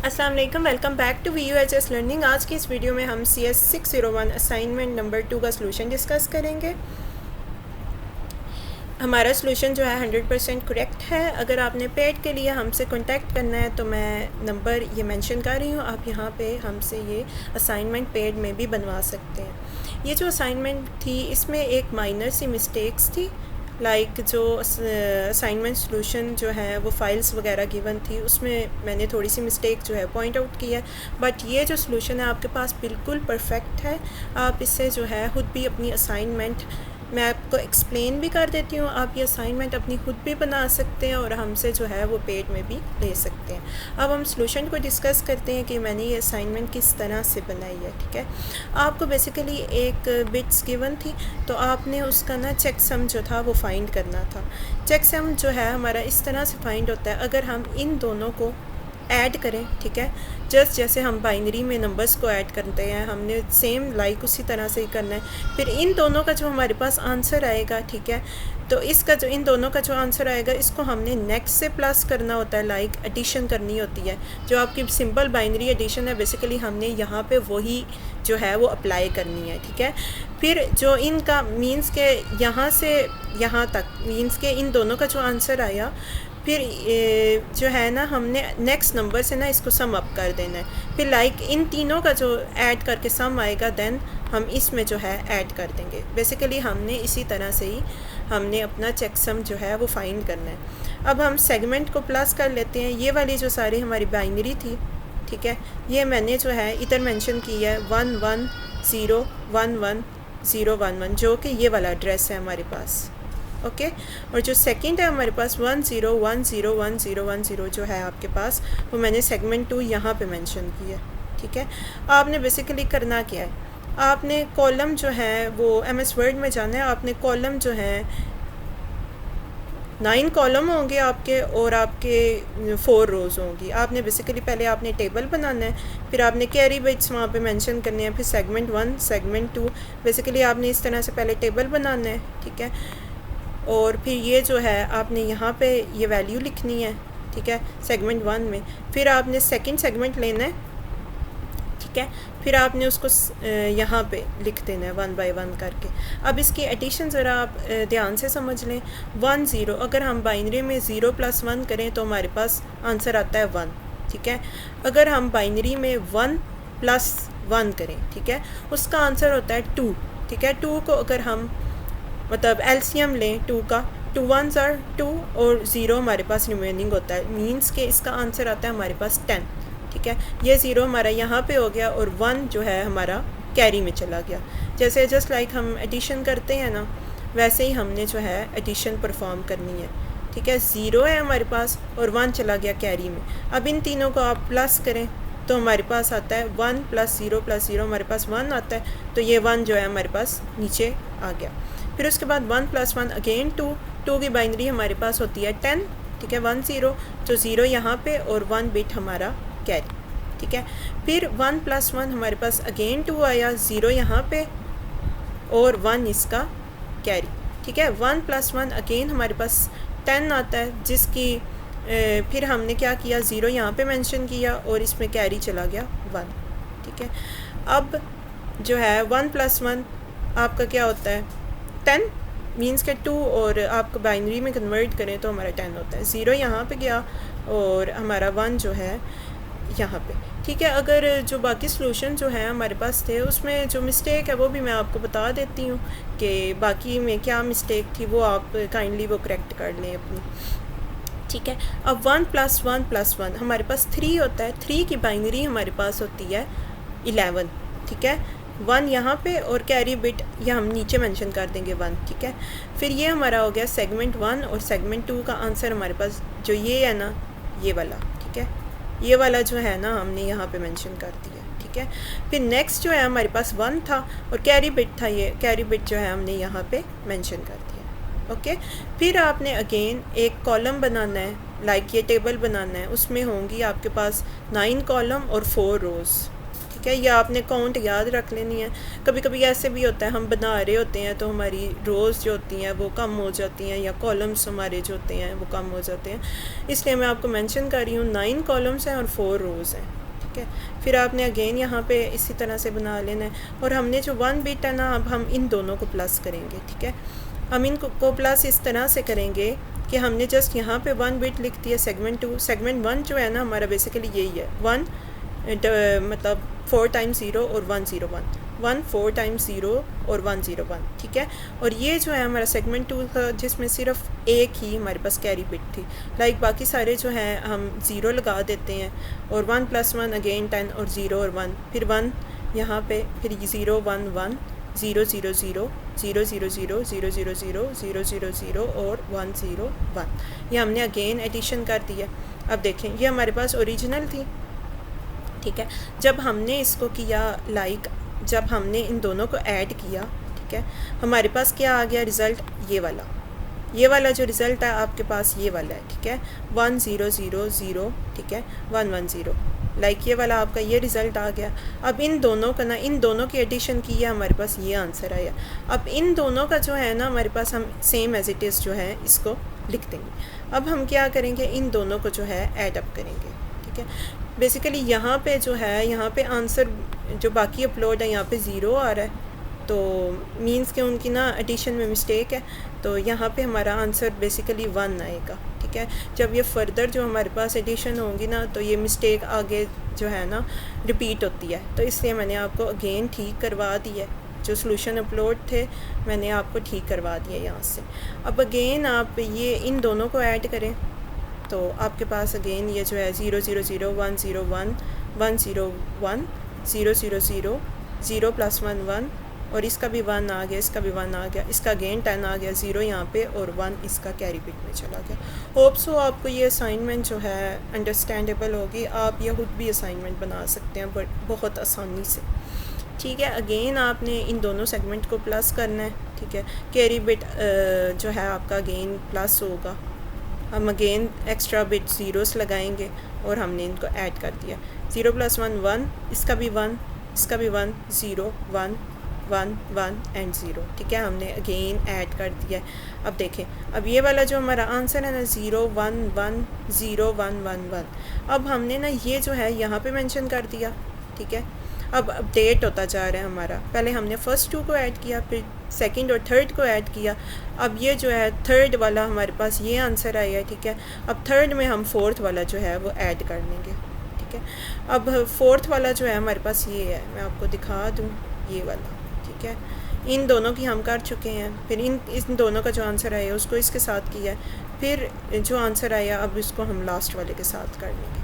अस्सलाम वालेकुम, welcome back to VUHS learning. आज की इस वीडियो में हम CS 601 असाइनमेंट नंबर 2 का सलूशन डिस्कस करेंगे। हमारा सलूशन जो है 100% करेक्ट है। अगर आपने पेड के लिए हमसे कांटेक्ट करना है तो मैं नंबर ये मेंशन कर रही हूँ, आप यहाँ पे हमसे ये असाइनमेंट पेड में भी बनवा सकते हैं। ये जो असाइनमेंट थी इसमें एक माइनर सी मिस्टेक्स थी, जो असाइनमेंट सॉल्यूशन जो है वो फाइल्स वगैरह गिवन थी, उसमें मैंने थोड़ी सी मिस्टेक जो है पॉइंट आउट की है। बट ये जो सॉल्यूशन है आपके पास बिल्कुल परफेक्ट है। आप इससे जो है खुद भी अपनी असाइनमेंट, मैं आपको एक्सप्लेन भी कर देती हूँ, आप ये असाइनमेंट अपनी खुद भी बना सकते हैं और हमसे जो है वो पेड में भी ले सकते हैं। अब हम सॉल्यूशन को डिस्कस करते हैं कि मैंने ये असाइनमेंट किस तरह से बनाई है। ठीक है, आपको बेसिकली एक बिट्स गिवन थी, तो आपने उसका ना चेक सम जो था वो फाइंड करना था। चेक सम जो है हमारा इस तरह से फाइंड होता है, अगर हम इन दोनों को ऐड करें, ठीक है, जस्ट जैसे हम बाइनरी में नंबर्स को ऐड करते हैं, हमने सेम उसी तरह से ही करना है। फिर इन दोनों का जो हमारे पास आंसर आएगा, ठीक है, तो इसका जो इन दोनों का जो आंसर आएगा इसको हमने नेक्स्ट से प्लस करना होता है, एडिशन करनी होती है। जो आपकी सिंपल बाइनरी एडिशन है बेसिकली हमने यहाँ पे वही जो है वो अप्लाई करनी है। ठीक है, फिर जो इनका मीन्स के यहाँ से यहाँ तक मीन्स के इन दोनों का जो आंसर आया, फिर जो है ना हमने नेक्स्ट नंबर से ना इसको सम अप कर देना है। फिर इन तीनों का जो ऐड करके सम आएगा देन हम इसमें जो है ऐड कर देंगे। बेसिकली हमने इसी तरह से ही हमने अपना चेक सम जो है वो फाइंड करना है। अब हम सेगमेंट को प्लस कर लेते हैं। ये वाली जो सारी हमारी बाइनरी थी, ठीक है, ये मैंने जो है इधर मेंशन की है 11011011 जो कि ये वाला एड्रेस है हमारे पास। ओके, और जो सेकंड है हमारे पास 10101010 जो है आपके पास, वो मैंने सेगमेंट 2 यहाँ पे मेंशन की है। ठीक है, आपने बेसिकली करना क्या है, आपने कॉलम जो है वो MS वर्ड में जाना है। आपने कॉलम जो है 9 कॉलम होंगे आपके और आपके 4 रोज़ होंगी। आपने बेसिकली पहले आपने टेबल बनाना है, फिर आपने कैरी बिट्स वहाँ पे मेंशन करने हैं, फिर सेगमेंट 1 सेगमेंट 2 बेसिकली आपने इस तरह से पहले टेबल बनाना है। ठीक है, और फिर ये जो है आपने यहाँ पे ये वैल्यू लिखनी है। ठीक है, सेगमेंट 1 में फिर आपने सेकंड सेगमेंट लेना है। ठीक है, फिर आपने उसको यहाँ पे लिख देना है 1 बाय 1 करके। अब इसकी एडिशन ज़रा आप ध्यान से समझ लें। 1 0, अगर हम बाइनरी में 0 + 1 करें तो हमारे पास आंसर आता है 1। ठीक है, अगर हम बाइनरी में 1 + 1 करें, ठीक है, उसका आंसर होता है 2। ठीक है, 2 को अगर हम मतलब एलसीएम लें 2 का, 2 1s are 2 और 0 हमारे पास रिमेनिंग होता है, मीन्स के इसका आंसर आता है हमारे पास 10। ठीक है, ये 0 हमारा यहाँ पे हो गया और 1 जो है हमारा कैरी में चला गया। जैसे जस्ट लाइक हम एडिशन करते हैं ना, वैसे ही हमने जो है एडिशन परफॉर्म करनी है। ठीक है, 0 है हमारे पास और 1 चला गया कैरी में। अब इन तीनों को आप प्लस करें तो हमारे पास आता है 1 + 0 + 0 हमारे पास 1 आता है, तो ये 1 जो है हमारे पास नीचे आ गया। फिर उसके बाद 1 + 1 अगेन 2 की बाइनरी हमारे पास होती है 10। ठीक है, 1 0 तो 0 यहाँ पे और 1 बिट हमारा कैरी। ठीक है, फिर 1 + 1 हमारे पास अगेन 2 आया, 0 यहाँ पे और 1 इसका कैरी। ठीक है, 1 + 1 अगेन हमारे पास 10 आता है, जिसकी फिर हमने क्या किया, 0 यहाँ पे मेंशन किया और इसमें कैरी चला गया 1। ठीक है, अब जो है 1 + 1 आपका क्या होता है 10, मीन्स के 2 और आपको बाइनरी में कन्वर्ट करें तो हमारा 10 होता है। 0 यहाँ पे गया और हमारा 1 जो है यहाँ पे। ठीक है, अगर जो बाकी सॉल्यूशन जो है हमारे पास थे उसमें जो मिस्टेक है वो भी मैं आपको बता देती हूँ कि बाकी में क्या मिस्टेक थी, वो आप काइंडली वो करेक्ट कर लें अपनी। ठीक है, अब 1 + 1 + 1 हमारे पास 3 होता है। 3 की बाइनरी हमारे पास होती है 11। ठीक है, 1 यहाँ पे और कैरी बिट या हम नीचे मेंशन कर देंगे 1। ठीक है, फिर ये हमारा हो गया सेगमेंट 1 और सेगमेंट 2 का आंसर हमारे पास जो ये है ना, ये वाला। ठीक है, ये वाला जो है ना हमने यहाँ पे मेंशन कर दिया। ठीक है, फिर नेक्स्ट जो है हमारे पास 1 था और कैरी बिट था, ये कैरी बिट जो है हमने यहाँ पे मेंशन कर दिया। ओके, फिर आपने अगेन एक कॉलम बनाना है, ये टेबल बनाना है, उसमें होंगी आपके पास 9 कॉलम और 4 रोज़। ठीक है। या आपने काउंट याद रख लेनी है। कभी कभी ऐसे भी होता है हम बना रहे होते हैं तो हमारी रोज़ जो होती हैं वो कम हो जाती हैं, या कॉलम्स हमारे जो होते हैं वो कम हो जाते हैं, इसलिए मैं आपको मेंशन कर रही हूँ 9 कॉलम्स हैं और 4 रोज़ हैं, ठीक है। फिर आपने अगेन यहाँ पे इसी तरह से बना लेना है। और हमने जो 1 बिट है ना, अब हम इन दोनों को प्लस करेंगे, ठीक है। हम इनको प्लस इस तरह से करेंगे कि हमने जस्ट यहाँ पे 1 बिट लिख दिया सेगमेंट 2। सेगमेंट 1 जो है ना हमारा बेसिकली यही है, 1 मतलब 4 टाइम्स 0 और 101, 1 4 टाइम्स 0 और 101, ठीक है। और ये जो है हमारा सेगमेंट 2 था जिसमें सिर्फ एक ही हमारे पास कैरी बिट थी, लाइक बाकी सारे जो हैं हम 0 लगा देते हैं। और 1 + 1 अगेन 10 और 0 और 1, फिर 1 यहाँ पे, फिर 0 1 1 0 0 0 0 0 0 0 0 0 0 0 0 और 101, ये हमने अगेन एडिशन कर दिया। अब देखें ये हमारे पास ओरिजिनल थी, ठीक है। जब हमने इसको किया लाइक जब हमने इन दोनों को ऐड किया, ठीक है, हमारे पास क्या आ गया रिज़ल्ट, ये वाला जो रिज़ल्ट है आपके पास ये वाला है, ठीक है, 1 0 0 0, ठीक है, 1 1 0, लाइक ये वाला आपका ये रिज़ल्ट आ गया। अब इन दोनों का ना, इन दोनों की एडिशन की है, हमारे पास ये आंसर आया। अब इन दोनों का जो है ना हमारे पास हम सेम एज इट इज़ जो है इसको लिख देंगे। अब हम क्या करेंगे, इन दोनों को जो है ऐड अप करेंगे, ठीक है। बेसिकली यहाँ पे जो है, यहाँ पे आंसर जो बाकी अपलोड है यहाँ पे 0 आ रहा है, तो मींस के उनकी ना एडिशन में मिस्टेक है, तो यहाँ पे हमारा आंसर बेसिकली 1 आएगा, ठीक है। जब ये फर्दर जो हमारे पास एडिशन होंगी ना तो ये मिस्टेक आगे जो है ना रिपीट होती है, तो इसलिए मैंने आपको अगेन ठीक करवा दी है। जो सॉल्यूशन अपलोड थे मैंने आपको ठीक करवा दिया यहाँ से। अब अगेन आप ये इन दोनों को ऐड करें तो आपके पास अगेन ये जो है 0 0 0 1 0 1 1 0 1 0 0 0 0 + 1 1, और इसका भी 1 आ गया, इसका भी 1 आ गया, इसका अगेन 10 आ गया, 0 यहाँ पे और 1 इसका कैरी बिट में चला गया। होप सो आपको ये असाइनमेंट जो है अंडरस्टैंडेबल होगी, आप ये खुद भी असाइनमेंट बना सकते हैं बट बहुत आसानी से, ठीक है। अगेन आपने इन दोनों सेगमेंट को प्लस करना है, ठीक है। कैरी बिट जो है आपका अगेन प्लस होगा, हम अगेन एक्स्ट्रा बिट ज़ीरोस लगाएंगे और हमने इनको ऐड कर दिया। 0 + 1 1, इसका भी 1, इसका भी 1 0 1 1 1 एंड 0, ठीक है, हमने अगेन ऐड कर दिया है। अब देखें, अब ये वाला जो हमारा आंसर है ना 0 1 1 0 1 1 1, अब हमने ना ये जो है यहाँ पे मेंशन कर दिया, ठीक है। अब अपडेट होता जा रहा है हमारा, पहले हमने फर्स्ट 2 को ऐड किया, फिर सेकंड और थर्ड को ऐड किया। अब ये जो है थर्ड वाला हमारे पास ये आंसर आया है, ठीक है। अब थर्ड में हम फोर्थ वाला जो है वो ऐड कर लेंगे, ठीक है। अब फोर्थ वाला जो है हमारे पास ये है, मैं आपको दिखा दूँ, ये वाला, ठीक है। इन दोनों की हम कर चुके हैं, फिर इन दोनों का जो आंसर आया उसको इसके साथ किया, फिर जो आंसर आया अब इसको हम लास्ट वाले के साथ कर लेंगे।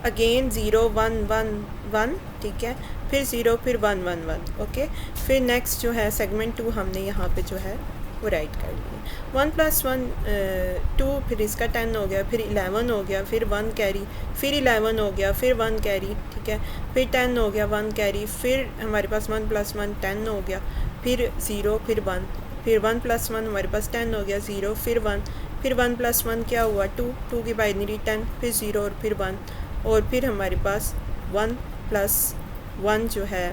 अगेन 0 1 1 1, ठीक है, फिर 0 फिर 1 1 1, ओके। फिर नेक्स्ट जो है सेगमेंट 2 हमने यहाँ पे जो है वो राइट कर लिया। 1 + 1 2, फिर इसका 10 हो गया, फिर 11 हो गया, फिर 1 कैरी, फिर 11 हो गया, फिर 1 कैरी, ठीक है, फिर 10 हो गया 1 कैरी, फिर हमारे पास 1 + 1 10 हो गया, फिर 0 फिर 1, फिर 1 + 1 हमारे पास 10 हो गया, 0 फिर 1, फिर 1 + 1 क्या हुआ 2, 2 की बाइनरी 10, फिर 0 और फिर 1, और फिर हमारे पास 1 + 1 जो है,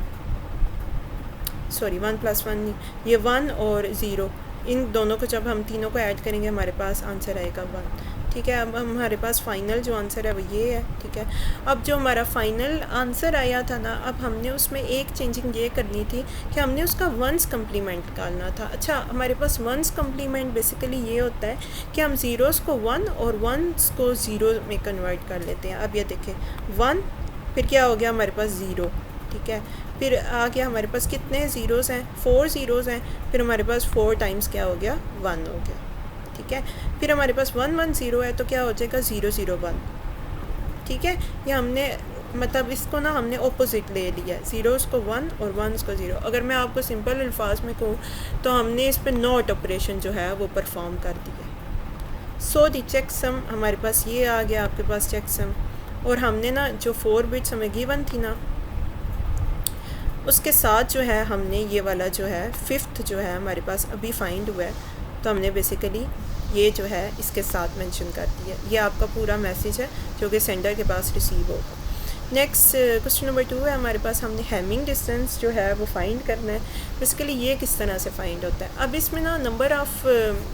सॉरी 1 + 1 नहीं, ये 1 और 0, इन दोनों को जब हम तीनों को ऐड करेंगे हमारे पास आंसर आएगा 1, ठीक है। अब हमारे पास फ़ाइनल जो आंसर है वो ये है, ठीक है। अब जो हमारा फ़ाइनल आंसर आया था ना, अब हमने उसमें एक चेंजिंग ये करनी थी कि हमने उसका वंस कम्प्लीमेंट निकालना था। अच्छा, हमारे पास वंस कम्प्लीमेंट बेसिकली ये होता है कि हम ज़ीरोज़ को 1 और वंस को 0 में कन्वर्ट कर लेते हैं। अब ये देखें 1, फिर क्या हो गया हमारे पास 0, ठीक है, फिर आ गया हमारे पास कितने ज़ीरोज़ हैं, 4 ज़ीरोज़ हैं, फिर हमारे पास 4 टाइम्स क्या हो गया 1 हो गया, ठीक है। फिर हमारे पास 1 1 0 है तो क्या हो जाएगा 0 0 1, ठीक है। ये हमने मतलब इसको ना हमने ऑपोजिट ले लिया है, ज़ीरोज़ को 1 और वंस को 0। अगर मैं आपको सिंपल अल्फाज में कहूँ तो हमने इस पर नॉट ऑपरेशन जो है वो परफॉर्म कर दिया है। सो दी चेक सम हमारे पास ये आ गया आपके पास चेक सम, और हमने ना जो 4 बिट्स हमें गिवन थी ना उसके साथ जो है हमने ये वाला जो है 5th जो है हमारे पास अभी फाइंड हुआ है, तो हमने बेसिकली ये जो है इसके साथ मेंशन कर दिया। ये आपका पूरा मैसेज है जो कि सेंडर के पास रिसीव होगा। नेक्स्ट क्वेश्चन नंबर 2 है हमारे पास, हमने हैमिंग डिस्टेंस जो है वो फाइंड करना है। बेसिकली ये किस तरह से फाइंड होता है। अब इसमें ना नंबर ऑफ़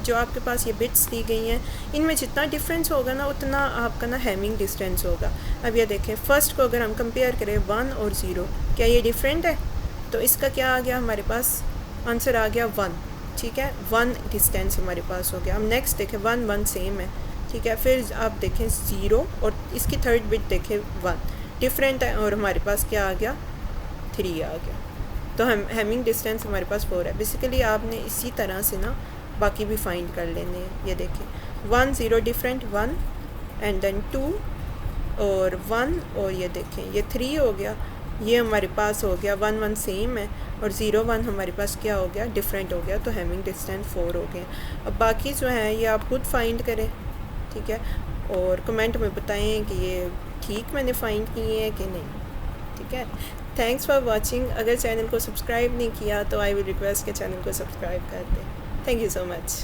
जो आपके पास ये बिट्स दी गई हैं, इनमें जितना डिफरेंस होगा ना उतना आपका ना हैमिंग डिस्टेंस होगा। अब ये देखें, फ़र्स्ट को अगर हम कंपेयर करें 1 और 0, क्या ये डिफरेंट है? तो इसका क्या आ गया हमारे पास, आंसर आ गया 1, ठीक है, 1 डिस्टेंस हमारे पास हो गया। हम नेक्स्ट देखें 1 1 सेम है, ठीक है। फिर आप देखें 0 और इसकी थर्ड बिट देखें 1 डिफरेंट है, और हमारे पास क्या आ गया, 3 आ गया। तो हम हैमिंग डिस्टेंस हमारे पास 4 है। बेसिकली आपने इसी तरह से ना बाकी भी फाइंड कर लेने हैं। ये देखें 1 0 डिफरेंट 1 एंड देन 2 और 1, और ये देखें ये 3 हो गया। ये हमारे पास हो गया 1 1 सेम है, और 0 1 हमारे पास क्या हो गया, डिफरेंट हो गया। तो हैमिंग डिस्टेंस 4 हो गए। अब बाकी जो है ये आप खुद फाइंड करें, ठीक है, और कमेंट में बताएं कि ये ठीक मैंने फ़ाइंड किए हैं कि नहीं, ठीक है। Thanks for watching. अगर चैनल को सब्सक्राइब नहीं किया तो आई विल रिक्वेस्ट के चैनल को सब्सक्राइब कर दें। Thank you so much.